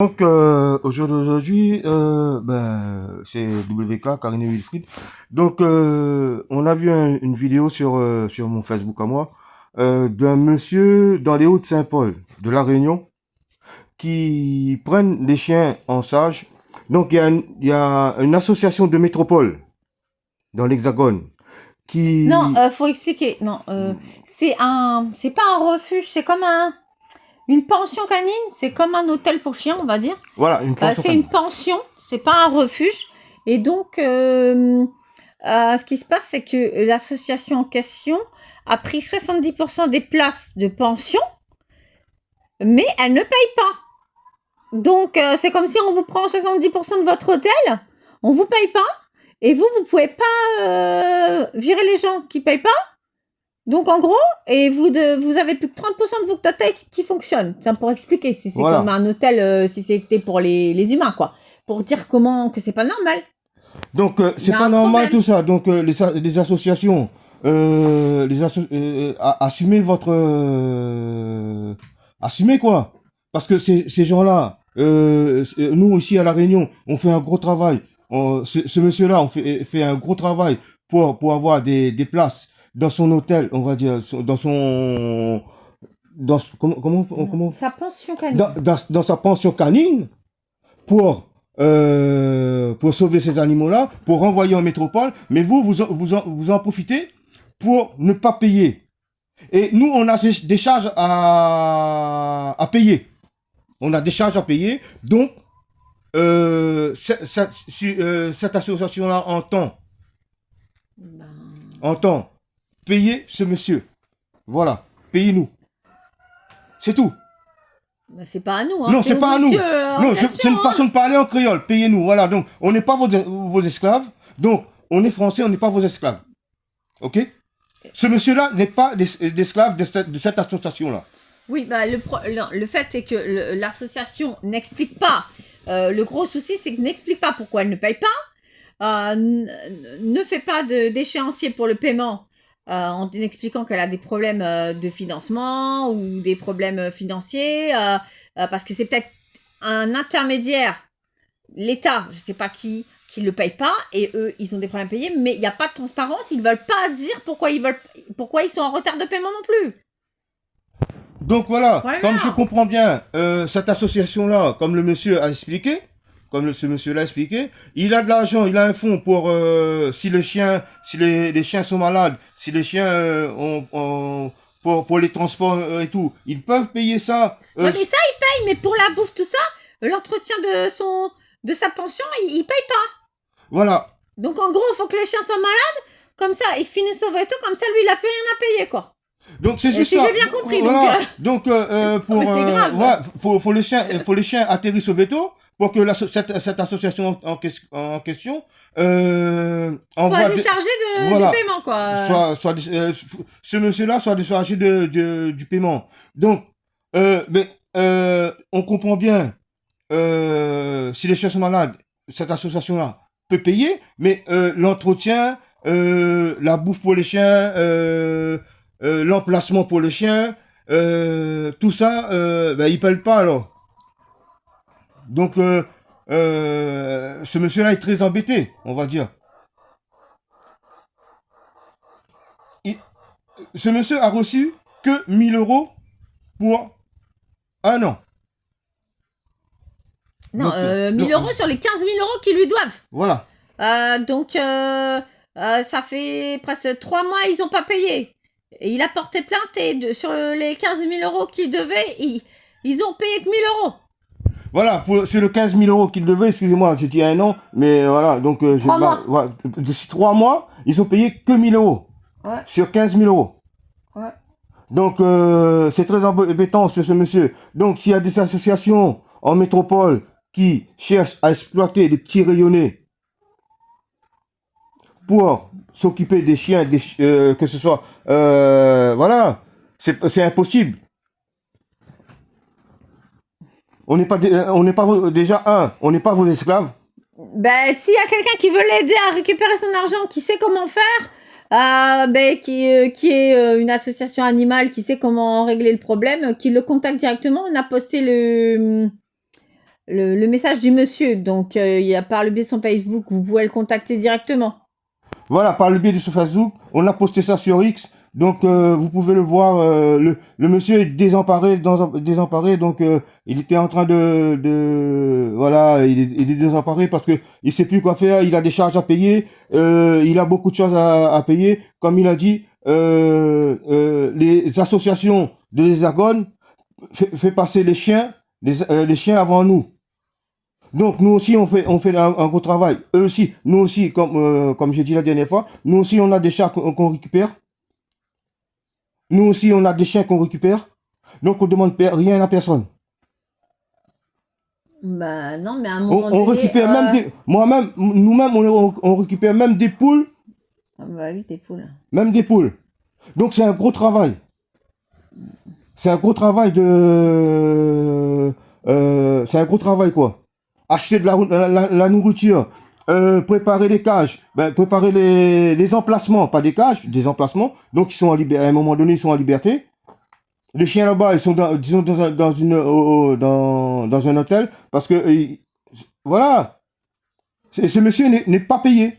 Donc, au jour d'aujourd'hui, c'est WK, Karine Wilfried. Donc, on a vu une vidéo sur mon Facebook à moi d'un monsieur dans les Hauts-de-Saint-Paul, de La Réunion, qui prennent les chiens en charge. Donc, il y a une association de métropole dans l'Hexagone Non, qui... faut expliquer. Non, c'est pas un refuge, c'est comme une pension canine. C'est comme un hôtel pour chiens, on va dire. Voilà, une pension C'est canine. une pension, c'est pas un refuge. Et donc, ce qui se passe, c'est que l'association en question a pris 70% des places de pension, mais elle ne paye pas. Donc, c'est comme si on vous prend 70% de votre hôtel, on vous paye pas, et vous pouvez pas virer les gens qui payent pas. Donc en gros, et vous avez plus que 30% de votre hôtel qui fonctionne. C'est pour expliquer si c'est comme Voilà. un hôtel, si c'était pour les humains, quoi. Pour dire comment que c'est pas normal. Donc, Il y c'est a pas un normal problème. tout ça. Donc, les associations, assumez votre... assumez quoi? Parce que ces gens-là, nous aussi à La Réunion, on fait un gros travail. Ce monsieur-là, fait un gros travail pour avoir des places dans son hôtel, on va dire, comment, Sa pension canine. dans sa pension canine pour sauver ces animaux-là, pour renvoyer en métropole, mais vous en profitez pour ne pas payer. Et nous, on a des charges à payer. On a des charges à payer. Donc, cette association-là Ben, entend payer ce monsieur. Voilà, payez-nous. C'est tout. c'est pas à nous, hein. Non, C'est c'est au pas à nous. monsieur en Non, c'est question, une façon hein. de parler en créole. Payez-nous. Voilà, donc on n'est pas vos esclaves. Donc, on est français, on n'est pas vos esclaves. Ok? Ce monsieur-là n'est pas d'esclave de cette association-là. Oui, bah le fait est que l'association n'explique pas. Le gros souci, c'est que n'explique pas pourquoi elle ne paye pas. Ne fait pas d'échéancier pour le paiement en expliquant qu'elle a des problèmes de financement ou des problèmes financiers, parce que c'est peut-être un intermédiaire, l'État, je ne sais pas qui le paye pas, et eux, ils ont des problèmes à payer, mais il n'y a pas de transparence, ils veulent pas dire pourquoi ils sont en retard de paiement non plus. Donc voilà, comme je Voilà. comprends bien, cette association-là, comme le monsieur a expliqué, ce monsieur l'a expliqué, il a de l'argent, il a un fonds pour si les chiens sont malades, si les chiens pour les transports et tout, ils peuvent payer ça. Ouais, mais ça, il paye, mais pour la bouffe, tout ça, l'entretien de sa pension, il paye pas. Voilà. Donc en gros, il faut que le chien soit malade, comme ça, il finit son veto, comme ça, lui, il a plus rien à payer, quoi. Donc c'est Et juste si j'ai ça. bien compris, donc... Voilà. Donc non, mais c'est grave. ouais, faut les chiens atterrissent au veto pour que cette association en question Soit envoie déchargé du voilà paiement, quoi. ce monsieur-là soit déchargé du paiement. Donc on comprend bien si les chiens sont malades, cette association-là peut payer, mais l'entretien, la bouffe pour les chiens, l'emplacement pour les chiens, tout ça, ils ne payent pas alors. Donc, ce monsieur-là est très embêté, on va dire. Il- Ce monsieur a reçu que 1 000 € pour un an. Non, 1000 Donc, euros sur les 15 000 euros qu'ils lui doivent. voilà. Donc, ça fait presque 3 mois, ils n'ont pas payé. Et il a porté plainte et sur les 15 000 euros qu'il devait, ils ont payé que 1000 euros. Voilà, c'est le 15 000 € qu'ils devaient, excusez-moi, j'ai dit un an, mais voilà, donc 3 mois. voilà, d'ici 3 mois, ils ont payé que 1 000 € Ouais, sur 15 000 €. ouais. Donc c'est très embêtant sur ce monsieur. Donc s'il y a des associations en métropole qui cherchent à exploiter des petits rayonnés pour s'occuper des chiens, que ce soit, voilà, c'est impossible. On n'est pas déjà on n'est pas vos esclaves. Ben, s'il y a quelqu'un qui veut l'aider à récupérer son argent, qui sait comment faire, qui est une association animale, qui sait comment régler le problème, qui le contacte directement. On a posté le message du monsieur. Donc, il y a par le biais de son Facebook, vous pouvez le contacter directement. Voilà, par le biais de ce Facebook, on a posté ça sur X. Donc, vous pouvez le voir. Le monsieur est désemparé. Donc, il était en train voilà, il est désemparé parce que il sait plus quoi faire. Il a des charges à payer. Il a beaucoup de choses à payer. Comme il a dit, les associations de l'Hexagone fait passer les chiens avant nous. Donc nous aussi on fait un gros travail. Eux aussi, nous aussi, comme j'ai dit la dernière fois, nous aussi on a des chats qu'on récupère. Nous aussi on a des chiens qu'on récupère. Donc on demande rien à personne. Bah non, mais à un moment On donné... récupère même nous-mêmes on récupère même des poules. Ah bah oui, des poules. Même des poules. Donc c'est un gros travail. C'est un gros travail c'est un gros travail quoi. Acheter de la nourriture, préparer les cages, préparer les emplacements, pas des cages, des emplacements. Donc ils sont en liberté. À un moment donné, ils sont en liberté. Les chiens là-bas, ils sont disons dans un hôtel parce que voilà, ce monsieur n'est pas payé.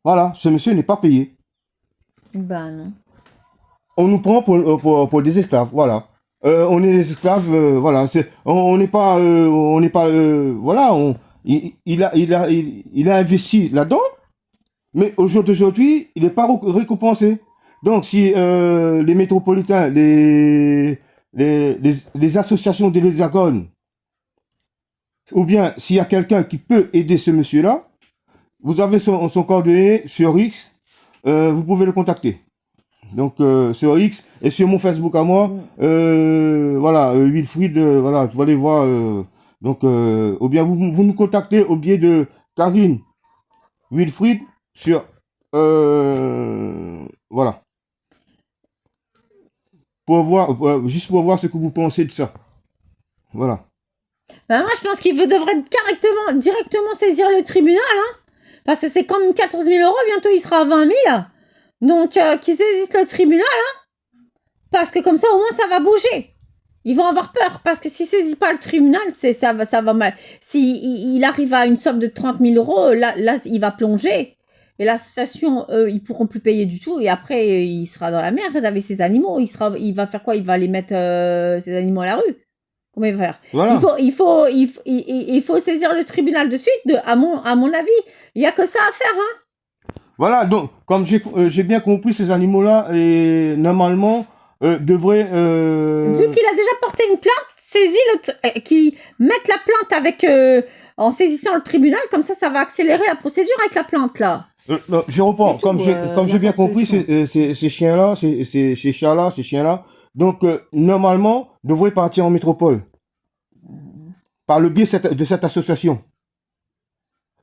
Voilà, ce monsieur n'est pas payé. Bah non. On nous prend pour des esclaves. Voilà. On est des esclaves, voilà. On n'est pas, voilà. Il a investi là-dedans, mais au jour d'aujourd'hui, il n'est pas récompensé. Donc, si les métropolitains, les associations de l'Hexagone, ou bien s'il y a quelqu'un qui peut aider ce monsieur-là, vous avez son coordonnées sur X, vous pouvez le contacter. Donc sur X et sur mon Facebook à moi, voilà, Wilfried, voilà, vous allez voir. Donc, ou bien vous nous contactez au biais de Karine Wilfried sur, voilà, juste pour voir ce que vous pensez de ça. Voilà. Bah moi, je pense qu'il devrait directement saisir le tribunal, hein. Parce que c'est quand même 14 000 euros, bientôt il sera à 20 000. Donc, qu'ils saisissent le tribunal, hein. Parce que comme ça, au moins, ça va bouger. Ils vont avoir peur, parce que s'ils ne saisissent pas le tribunal, ça va mal. S'il arrive à une somme de 30 000 euros, là, il va plonger. Et l'association, ils pourront plus payer du tout. Et après, il sera dans la merde avec ses animaux. Il va faire quoi? Il va les mettre, ses animaux à la rue. Comment il va faire? Voilà. Il faut saisir le tribunal de suite, à mon avis. Il n'y a que ça à faire, hein. Voilà, donc, comme j'ai bien compris, ces animaux-là, et normalement, devraient... Vu qu'il a déjà porté une plainte, qu'il mette la plainte avec, en saisissant le tribunal, comme ça va accélérer la procédure avec la plainte, là. Non, je reprends. Comme j'ai bien compris, ces chiens-là, ces chiens-là, donc, normalement, devraient partir en métropole. Par le biais de cette association.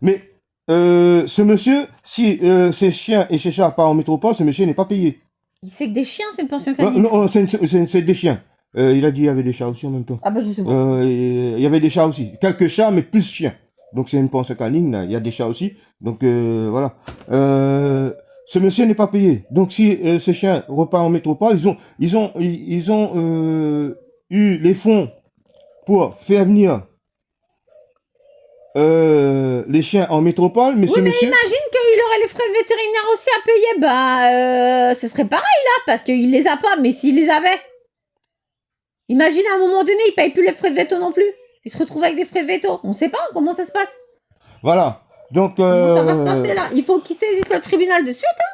Mais, ce monsieur, si ces chiens et ces chats partent en métropole, ce monsieur n'est pas payé. C'est que des chiens, c'est une pension canine. Non, c'est des chiens. Il a dit qu'il y avait des chats aussi en même temps. Ah bah je sais pas. Il y avait des chats aussi. Quelques chats, mais plus chiens. Donc c'est une pension canine, là. Il y a des chats aussi. Donc voilà. Ce monsieur n'est pas payé. Donc si ces chiens repartent en métropole, ils ont eu les fonds pour faire venir les chiens en métropole, mais Oui, ce mais monsieur... imagine qu'il aurait les frais vétérinaires aussi à payer. Bah, ce serait pareil là, parce qu'il les a pas, mais s'il les avait. Imagine à un moment donné, il paye plus les frais de veto non plus. Il se retrouve avec des frais de veto. On sait pas comment ça se passe. Voilà. Donc... Comment ça va se passer là? Il faut qu'il saisisse le tribunal de suite, hein.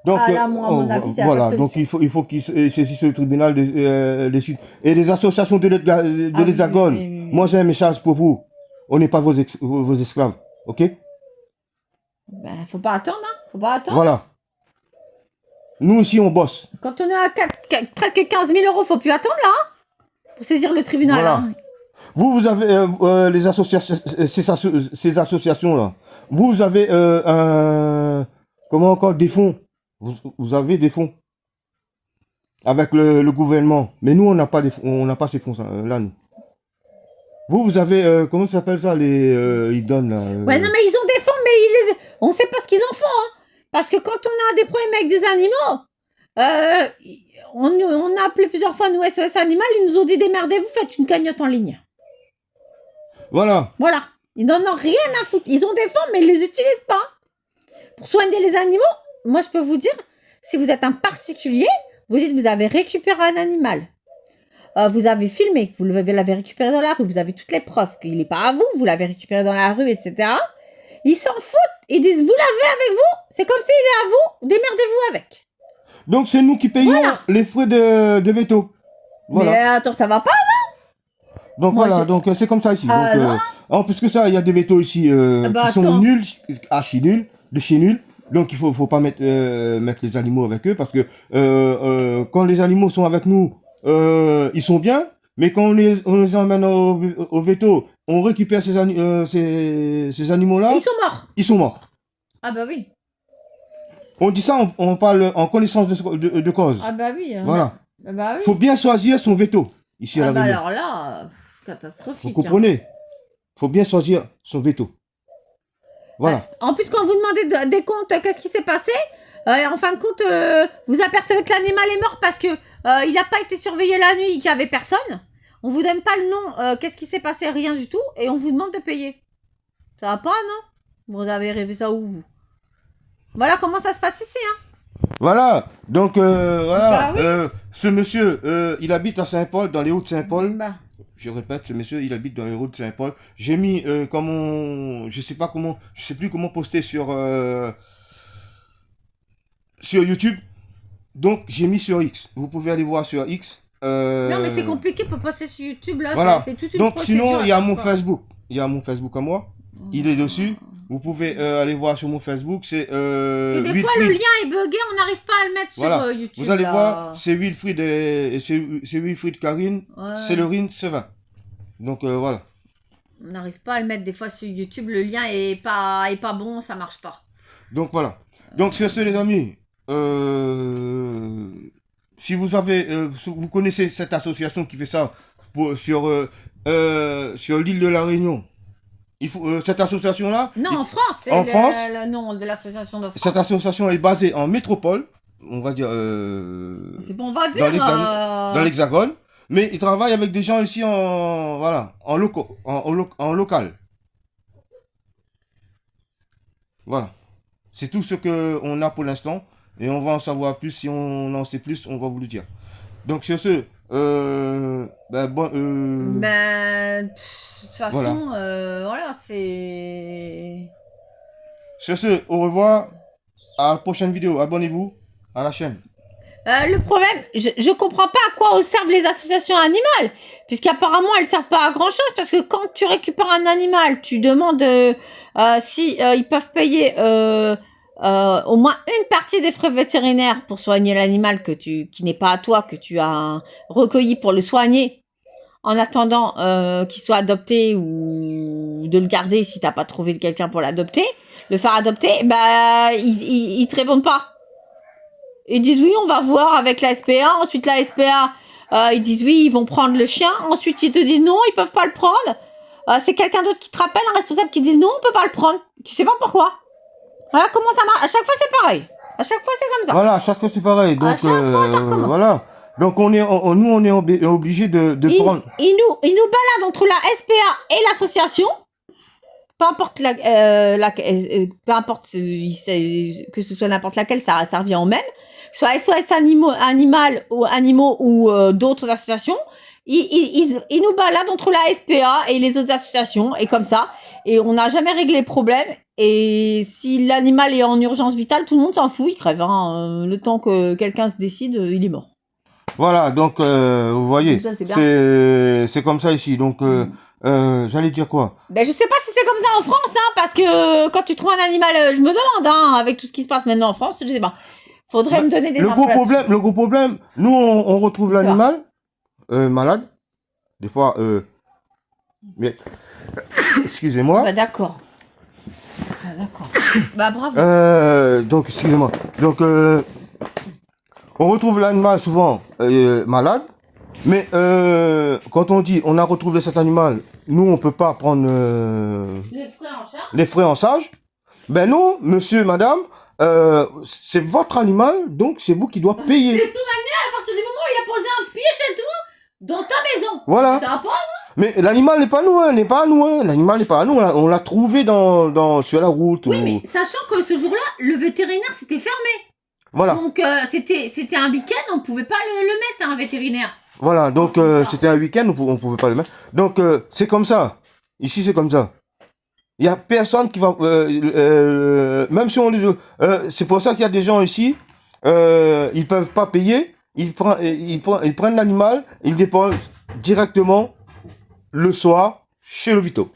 Donc, ah là, moi, à mon avis, c'est voilà, donc il faut qu'ils saisissent le tribunal des suites. Et les associations de l'Hexagone, oui. moi j'ai un message pour vous. On n'est pas vos esclaves, ok? Ben, faut pas attendre, hein. Faut pas attendre. Voilà. Nous ici, on bosse. Quand on est à presque 15 000 euros, faut plus attendre là, hein, pour saisir le tribunal. Voilà. Hein. Vous avez les associations, ces associations-là. Vous avez comment encore des fonds. Vous avez des fonds avec le gouvernement. Mais nous, on n'a pas ces fonds-là, nous. Vous avez, comment ça s'appelle ça, ils donnent là, Ouais, non, mais ils ont des fonds, mais on sait pas ce qu'ils en font, hein. Parce que quand on a des problèmes avec des animaux, on a appelé plusieurs fois nous SOS Animal, ils nous ont dit démerdez-vous, faites une cagnotte en ligne. Voilà. Voilà. Ils n'en ont rien à foutre. Ils ont des fonds, mais ils ne les utilisent pas. Pour soigner les animaux, moi, je peux vous dire, si vous êtes un particulier, vous dites que vous avez récupéré un animal. Vous avez filmé, vous l'avez récupéré dans la rue, vous avez toutes les preuves qu'il n'est pas à vous, vous l'avez récupéré dans la rue, etc. Ils s'en foutent. Ils disent, vous l'avez avec vous, c'est comme s'il est à vous, démerdez-vous avec. Donc, c'est nous qui payons les frais de veto. Voilà. Mais attends, ça va pas? Donc Moi, voilà, je- donc c'est comme ça ici. Ah, Donc, non. en plus que ça, il y a des vétos ici Bah, qui sont attends. nuls, archi nuls, de chez nuls. Donc il faut pas mettre les animaux avec eux parce que quand les animaux sont avec nous, ils sont bien. Mais quand on les emmène au veto, on récupère ces animaux-là, Ils sont morts. ils sont morts. Ah bah oui. On dit ça, on parle en connaissance de cause. Ah bah oui. Voilà. Ah bah oui. Faut bien choisir son veto ici à Ah la bah Réunion. alors là, Vous catastrophique. comprenez? Faut bien choisir son veto. Voilà. En plus, quand vous demandez des comptes, qu'est-ce qui s'est passé, en fin de compte, vous apercevez que l'animal est mort parce que il n'a pas été surveillé la nuit, qu'il n'y avait personne. On vous donne pas le nom, qu'est-ce qui s'est passé, rien du tout, et on vous demande de payer. Ça va pas, non? Vous avez rêvé ça où, vous? Voilà comment ça se passe ici, hein. Voilà. Donc, voilà. Bah oui. Ce monsieur, il habite à Saint-Paul, dans les Hauts-de-Saint-Paul. Bah. Je répète, ce monsieur, il habite dans les Hauts-de-Saint-Paul. J'ai mis, je sais plus comment poster sur YouTube. Donc, j'ai mis sur X. Vous pouvez aller voir sur X. Non, mais c'est compliqué pour passer sur YouTube, là, Voilà. c'est toute une Donc, procédure. sinon, il y a mon quoi. Facebook. Il y a mon Facebook à moi. Il est dessus. Vous pouvez aller voir sur mon Facebook. C'est Et des fois, Wilfried. le lien est bugué, on n'arrive pas à le mettre Voilà. sur YouTube. Vous allez là. voir, c'est Wilfried, c'est Wilfried Karine, Ouais. Célerine Sevin. Donc voilà. On n'arrive pas à le mettre des fois sur YouTube, le lien est pas bon, ça marche pas. Donc voilà. Donc c'est ce les amis. Si vous vous connaissez cette association qui fait ça sur l'île de la Réunion, il faut cette association là. Non, en France, c'est En France le nom de l'association de France. Cette association est basée en métropole, on va dire. C'est bon, on va dire. Dans l'Hexagone, mais ils travaillent avec des gens ici en local. Voilà. C'est tout ce qu'on a pour l'instant. Et on va en savoir plus. Si on en sait plus, on va vous le dire. Donc, sur ce, Ben, de toute façon, voilà. voilà, c'est. Sur ce, au revoir. À la prochaine vidéo. Abonnez-vous à la chaîne. Le problème, je comprends pas à quoi servent les associations animales, puisqu'apparemment elles servent pas à grand chose, parce que quand tu récupères un animal, tu demandes si ils peuvent payer au moins une partie des frais vétérinaires pour soigner l'animal qui n'est pas à toi, que tu as recueilli pour le soigner, en attendant qu'il soit adopté ou de le garder si t'as pas trouvé quelqu'un pour l'adopter, le faire adopter, bah ils te répondent pas. Ils disent oui, on va voir avec la SPA. Ensuite, la SPA, ils disent oui, ils vont prendre le chien. Ensuite, ils te disent non, ils peuvent pas le prendre. C'est quelqu'un d'autre qui te rappelle, un responsable qui dit non, on peut pas le prendre. Tu sais pas pourquoi. Voilà comment ça marche. À chaque fois, c'est pareil. À chaque fois, c'est comme ça. Voilà, à chaque fois c'est pareil. Donc, chaque fois, ça recommence. voilà. Donc, nous, on est obligé de prendre. Ils nous baladent entre la SPA et l'association. Peu importe peu importe que ce soit n'importe laquelle, ça revient au même. Soit SOS animal ou animaux ou d'autres associations, ils nous baladent entre la SPA et les autres associations et comme ça. Et on n'a jamais réglé le problème. Et si l'animal est en urgence vitale, tout le monde s'en fout, il crève. Hein. Le temps que quelqu'un se décide, il est mort. Voilà, donc vous voyez, Ça, c'est comme ça ici. Donc j'allais dire quoi? Ben je sais pas si c'est comme ça en France, hein, parce que quand tu trouves un animal, je me demande, hein, avec tout ce qui se passe maintenant en France, je sais pas. Faudrait me donner des infos. Le gros problème, nous on retrouve l'animal malade, des fois, mais excusez-moi. Bah d'accord. Ah, d'accord. Bah bravo. Donc excusez-moi. Donc on retrouve l'animal souvent malade, mais quand on dit on a retrouvé cet animal, nous on peut pas prendre les frais en charge. Ben non, monsieur, madame, c'est votre animal, donc c'est vous qui doit payer. C'est ton animal à partir du moment où il a posé un pied chez toi, dans ta maison. Voilà. Ça va pas, non? Mais l'animal n'est pas à nous, hein, n'est pas à nous, hein. L'animal n'est pas à nous. On l'a trouvé sur la route. Oui, mais sachant que ce jour-là, le vétérinaire s'était fermé. Voilà. Donc, c'était un week-end, on ne pouvait pas le mettre, un vétérinaire. Voilà, donc c'était un week-end, on pouvait pas le mettre. Donc c'est comme ça. Ici, c'est comme ça. Il y a personne qui va... même si on... c'est pour ça qu'il y a des gens ici, ils peuvent pas payer, ils prennent l'animal, ils déposent directement le soir chez le Vito.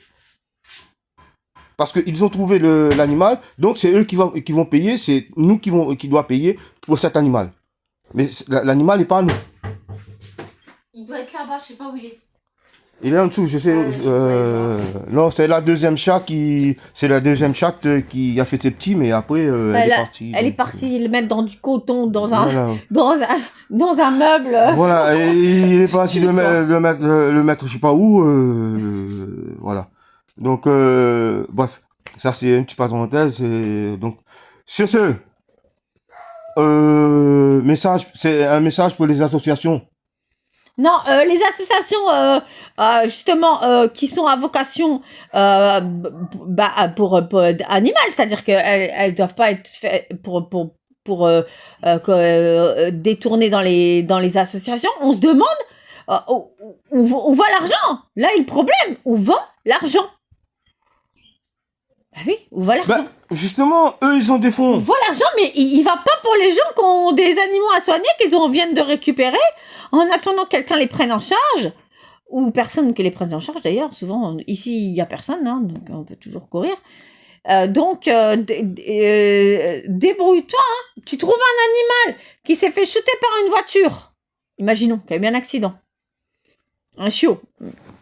Parce qu'ils ont trouvé l'animal, donc c'est eux qui vont payer, c'est nous qui doit payer pour cet animal. Mais l'animal n'est pas à nous. Il doit être là-bas, je sais pas où il est. Il est en dessous, je sais. Non, c'est la deuxième chatte qui a fait ses petits, mais après elle est partie. Elle est partie le mettre dans du coton, dans un meuble. Voilà, et il est parti le mettre, je sais pas où. Voilà. Donc bref, ça c'est une petite parenthèse. Donc sur ce message, c'est un message pour les associations. Non, les associations justement qui sont à vocation pour animal, c'est-à-dire qu'elles doivent pas être faites pour détourner dans les associations. On se demande où va l'argent. Là est le problème. Où va l'argent? Ah oui, où va l'argent? Justement, eux ils ont des fonds. Où va l'argent, mais il va pas pour les gens qui ont des animaux à soigner qu'ils viennent de récupérer en attendant que quelqu'un les prenne en charge, ou personne qui les prenne en charge d'ailleurs. Souvent, ici, il n'y a personne, hein, donc on peut toujours courir. Débrouille-toi, hein. Tu trouves un animal qui s'est fait shooter par une voiture. Imaginons qu'il y a eu un accident. Un chiot.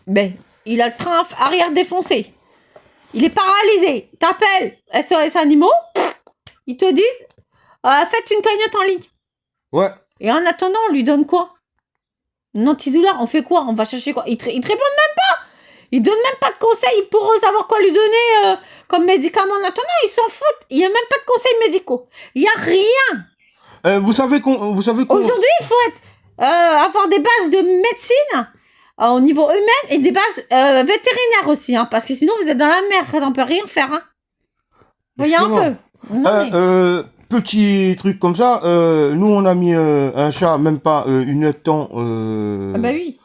Ben, il a le train arrière défoncé. Il est paralysé. T'appelles SOS Animaux. Ils te disent, faites une cagnotte en ligne. Ouais. Et en attendant, on lui donne quoi? Un antidouleur, on fait quoi? On va chercher quoi? Ils te répondent même pas. Ils donnent même pas de conseils pour savoir quoi lui donner comme médicament. En attendant, ils s'en foutent. Il y a même pas de conseils médicaux. Il y a rien. Vous savez Aujourd'hui, il faut avoir des bases de médecine au niveau humain et des bases vétérinaires aussi, hein, parce que sinon vous êtes dans la merde, on peut rien faire. Hein. Voyez un peu. Petit truc comme ça, nous on a mis un chat, même pas une heure de temps oui.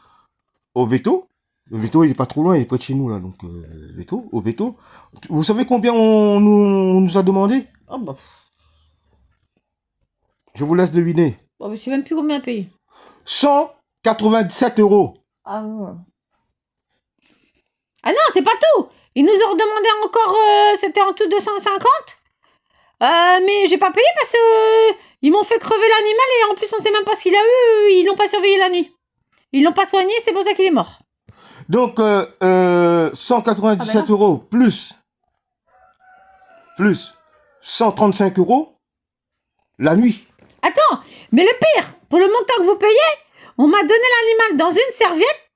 au veto. Le veto il est pas trop loin, il est près de chez nous là, donc au veto. Vous savez combien on nous a demandé? Oh bah. Je vous laisse deviner. Oh, je sais même plus combien payer. 197 €. Ah ouais. Ah non, c'est pas tout. Ils nous ont redemandé encore, c'était en tout 250. Mais j'ai pas payé parce que ils m'ont fait crever l'animal et en plus on sait même pas ce qu'il a eu. Ils l'ont pas surveillé la nuit. Ils l'ont pas soigné, c'est pour ça qu'il est mort. Donc 197 € plus 135 € la nuit. Attends, mais le pire, pour le montant que vous payez, on m'a donné l'animal dans une serviette.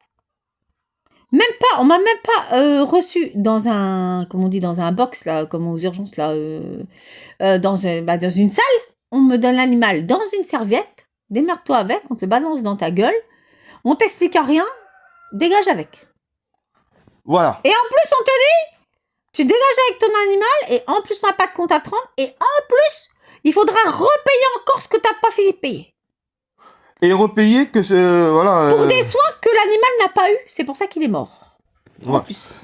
On m'a même pas reçu dans un, comme on dit, dans un box là, comme aux urgences là, dans une salle. On me donne l'animal dans une serviette. Démerde-toi avec, on te le balance dans ta gueule. On t'explique rien. Dégage avec. Voilà. Et en plus, on te dit, tu dégages avec ton animal et en plus, on n'a pas de compte à te rendre. Et en plus, il faudra repayer encore ce que tu n'as pas fait payer. Et repayer que voilà. Pour des soins que l'animal n'a pas eu. C'est pour ça qu'il est mort. Ouais.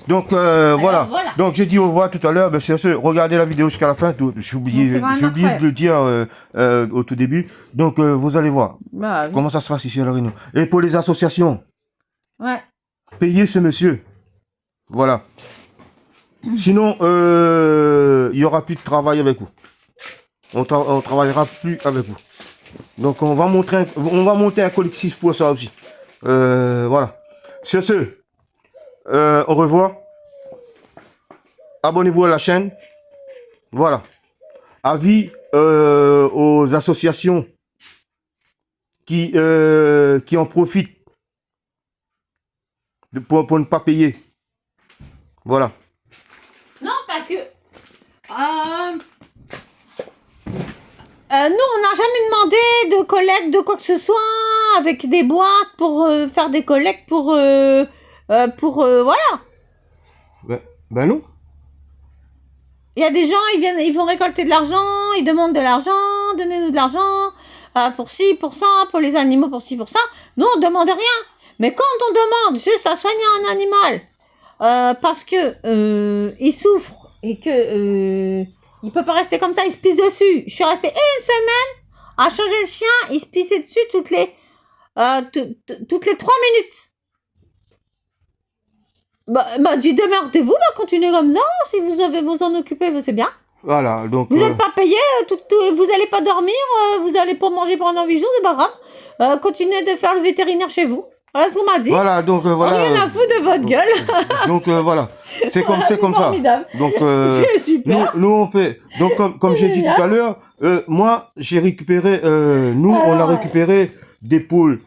Donc voilà. Donc j'ai dit au revoir tout à l'heure. Ben, c'est regardez la vidéo jusqu'à la fin. J'ai oublié de le dire au tout début. Donc vous allez voir comment ça se passe ici à La Réunion. Et pour les associations, payez ce monsieur. Voilà. Sinon il y aura plus de travail avec vous. On travaillera plus avec vous. Donc on va monter un collectif pour ça aussi. Voilà. Sur ce, au revoir. Abonnez-vous à la chaîne. Voilà. Avis aux associations qui en profitent pour ne pas payer. Voilà. Non, parce que nous, on n'a jamais demandé de collecte de quoi que ce soit avec des boîtes pour faire des collectes pour voilà. Ben non. Il y a des gens, ils vont récolter de l'argent, ils demandent de l'argent, donnez-nous de l'argent, pour ci, pour ça, pour les animaux, pour ci, pour ça. Nous, on demande rien. Mais quand on demande juste à soigner un animal, parce que il souffre et que il peut pas rester comme ça, il se pisse dessus. Je suis restée une semaine à changer le chien, il se pissait dessus toutes les 3 minutes. Du démerdez-vous, continuez comme ça. Si vous avez vous en occuper, c'est bien. Voilà, donc... Vous n'êtes pas payé, vous n'allez pas dormir, vous n'allez pas manger pendant 8 jours, c'est pas grave. Continuez de faire le vétérinaire chez vous. Voilà ce qu'on m'a dit. Voilà, donc voilà. Rien à foutre de votre gueule. Donc voilà, c'est comme ça. Formidable. Donc C'est super. nous on fait. Donc comme j'ai dit tout à l'heure, moi j'ai récupéré. Nous on a récupéré des poules,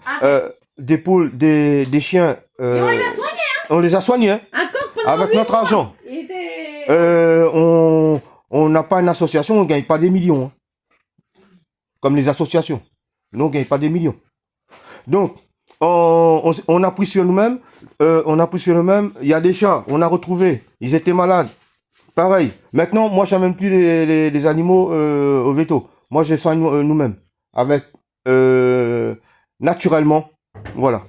des chiens. Et on les a soignés. On les a soignés. Un coq pendant Avec 8 notre mois. argent. Il était... On n'a pas une association, on gagne pas des millions. Hein. Comme les associations. Nous on gagne pas des millions. Donc on a pris sur nous-mêmes, il y a des chats, on a retrouvé, ils étaient malades. Pareil. Maintenant, moi, je n'amène plus les animaux au veto. Moi, je les soigne nous-mêmes. Avec, naturellement. Voilà.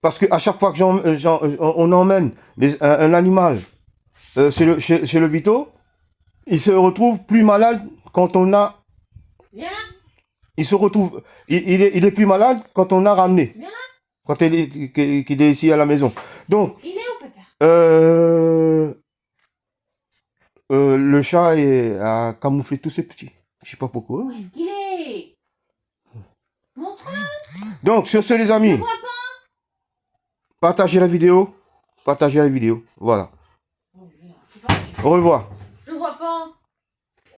Parce que à chaque fois que on emmène un animal chez le veto, il se retrouve plus malade quand on a... Viens là. Il se retrouve, il est plus malade quand on l'a ramené. Viens là. Quand qu'il est ici à la maison. Donc, Il est où, pépère? Le chat a camouflé tous ses petits. Je sais pas pourquoi. Où est-ce qu'il est? Montre-le. Donc, sur ce, les Je amis, vois pas. partagez la vidéo. Voilà. Je sais pas. Au revoir.